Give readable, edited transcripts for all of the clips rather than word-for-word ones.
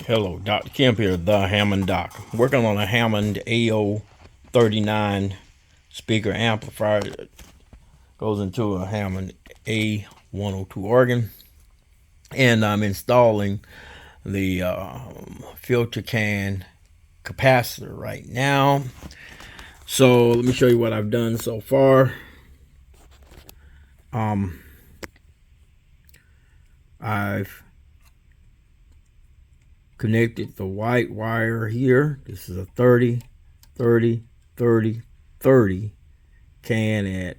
Hello, Dr. Kemp here, the Hammond Doc. Working on a Hammond AO39 speaker amplifier that goes into a Hammond A102 organ. And I'm installing the filter can capacitor right now. So let me show you what I've done so far. I've connected the white wire here. This is a 30 30 30 30 can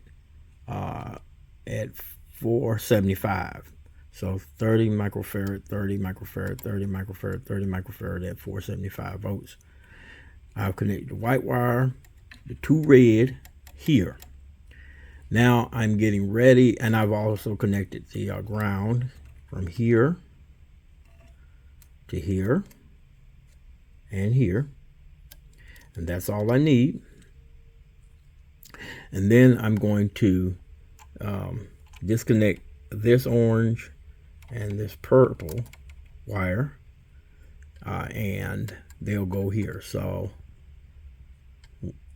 at 475. So 30 microfarad, 30 microfarad, 30 microfarad, 30 microfarad at 475 volts. I've connected the white wire, the two red here. Now I'm getting ready, and I've also connected the ground from here to here and here, and that's all I need. And then I'm going to disconnect this orange and this purple wire, and they'll go here. So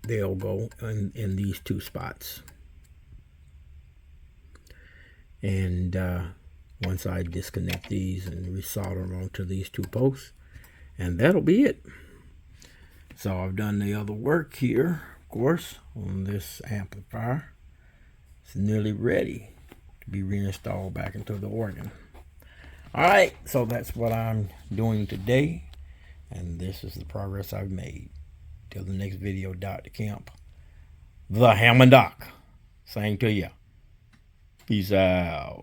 they'll go in these two spots. And once I disconnect these and resolder them onto these two posts, and that'll be it. So I've done the other work here, of course, on this amplifier. It's nearly ready to be reinstalled back into the organ. All right, so that's what I'm doing today, and this is the progress I've made. Till the next video, Dr. Kemp, the Hammond Doc, saying to you, peace out.